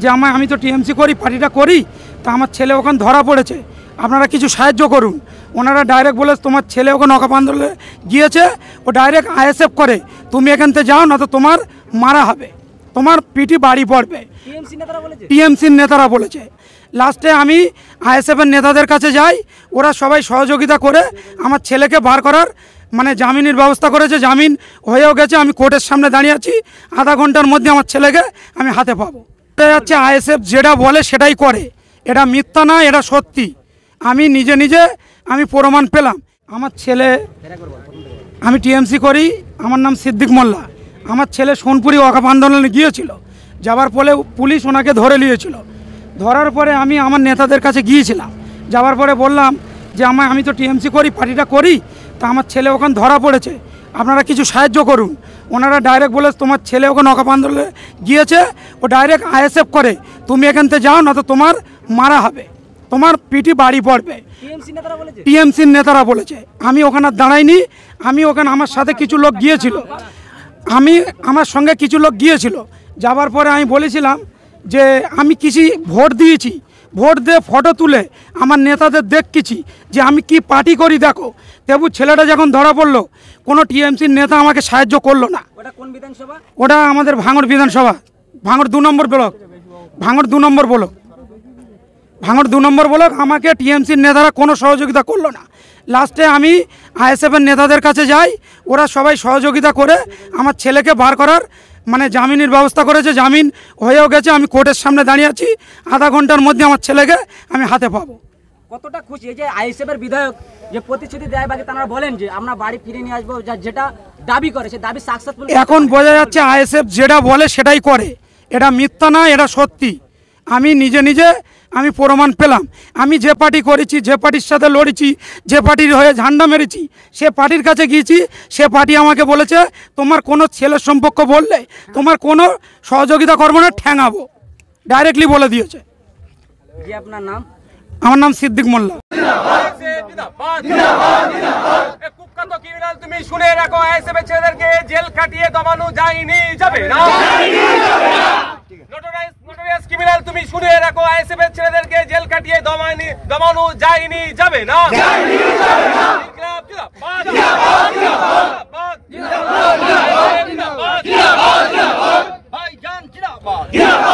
যে আমি তো টিএমসি করি, পার্টিটা করি, তা আমার ছেলে ওখানে ধরা পড়েছে, আপনারা কিছু সাহায্য করুন। ওনারা ডাইরেক্ট বলে তোমার ছেলে ওখানে নৌকাবন্দরে গিয়েছে, ও ডাইরেক্ট আইএসএফ করে, তুমি এখান থেকে যাও না তো তোমার মারা হবে, তোমার পিটি বাড়ি পড়বে। টিএমসির নেতারা বলেছে। লাস্টে আমি আইএসএফের নেতাদের কাছে যাই, ওরা সবাই সহযোগিতা করে আমার ছেলেকে বার করার মানে জামিনের ব্যবস্থা করেছে, জামিন হয়েও গেছে। আমি কোর্টের সামনে দাঁড়িয়ে আছি, আধা ঘন্টার মধ্যে আমার ছেলেকে আমি হাতে পাবো। এটা যাচ্ছে আইএসএফ যেটা বলে সেটাই করে, এটা মিথ্যা না, এটা সত্যি। আমি নিজে আমি প্রমাণ পেলাম। আমার ছেলে, আমি টিএমসি করি, আমার নাম সিদ্দিক মোল্লা। আমার ছেলে সোনপুরি ওয়াকফ আন্দোলনে গিয়েছিল, যাবার পরে পুলিশ ওনাকে ধরে নিয়েছিল। ধরার পরে আমি আমার নেতাদের কাছে গিয়েছিলাম, যাওয়ার পরে বললাম যে আমি তো টিএমসি করি, পার্টিটা করি, তা আমার ছেলে ওখানে ধরা পড়েছে, আপনারা কিছু সাহায্য করুন। ওনারা ডাইরেক্ট বলে তোমার ছেলে ওখানে ওয়াকফ আন্দোলনে গিয়েছে, ও ডাইরেক্ট আইএসএফ করে, তুমি এখান থেকে যাও না তো তোমার মারা হবে, তোমার পিটি বাড়ি পড়বে। টিএমসির নেতারা বলেছে। আমি ওখানে দাঁড়াইনি, আমি ওখানে আমার সাথে কিছু লোক গিয়েছিল, আমার সঙ্গে কিছু লোক গিয়েছিল। যাবার পরে আমি বলেছিলাম যে আমি কিছু ভোট দিয়েছি, ভোট দিয়ে ফটো তুলে আমার নেতাদের দেখেছি যে আমি কি পার্টি করি দেখো। তেবু ছেলেটা যখন ধরা পড়লো, কোনো টিএমসির নেতা আমাকে সাহায্য করলো না। ওটা আমাদের ভাঙড় বিধানসভা, ভাঙড় 2 নম্বর ব্লক, ভাঙড় 2 নম্বর ব্লক, ভাঙড় 2 নম্বর ব্লক। আমাকে টিএমসির নেতারা কোনো সহযোগিতা করলো না। লাস্টে আমি আইএসএফের নেতাদের কাছে যাই, ওরা সবাই সহযোগিতা করে আমার ছেলেকে বার করার মানে জামিনের ব্যবস্থা করেছে, জামিন হয়েও গেছে। আমি কোর্টের সামনে দাঁড়িয়ে আছি, আধা ঘন্টার মধ্যে আমার ছেলেকে আমি হাতে পাবো। কতটা খুশি এই যে আইএসএফের বিধায়ক যে প্রতিশ্রুতি দেয় বাকি তারা বলেন যে আমরা বাড়ি ফিরে নিয়ে আসবো, যেটা দাবি করে সে দাবি সাকসেসফুল। এখন বোঝা যাচ্ছে আইএসএফ যেটা বলে সেটাই করে, এটা মিথ্যা না, এটা সত্যি। আমি নিজে আমি প্রমাণ পেলাম। আমি যে পার্টি করেছি, যে পার্টির সাথে লড়েছি, যে পার্টির হয়ে ঝান্ডা মেরেছি, সে পার্টির কাছে গিয়েছি, সে পার্টি আমাকে বলেছে তোমার কোনো ছেলের সম্পর্ক বললে তোমার কোনো সহযোগিতা করবো না, ঠ্যাঙাবো, ডাইরেক্টলি বলে দিয়েছে। আপনার নাম? আমার নাম সিদ্দিক মোল্লা। তুমি শুনে রাখো, আইএসএফের ছেলেদেরকে জেল খাটিয়ে দমানো যায়নি, যাবে না। নোটোরিয়াস ক্রিমিনাল তুমি শুনে রাখো, আইএসএফের ছেলেদেরকে জেল কাটিয়ে দমানো যায়নি, যাবে না। জিন্দাবাদ।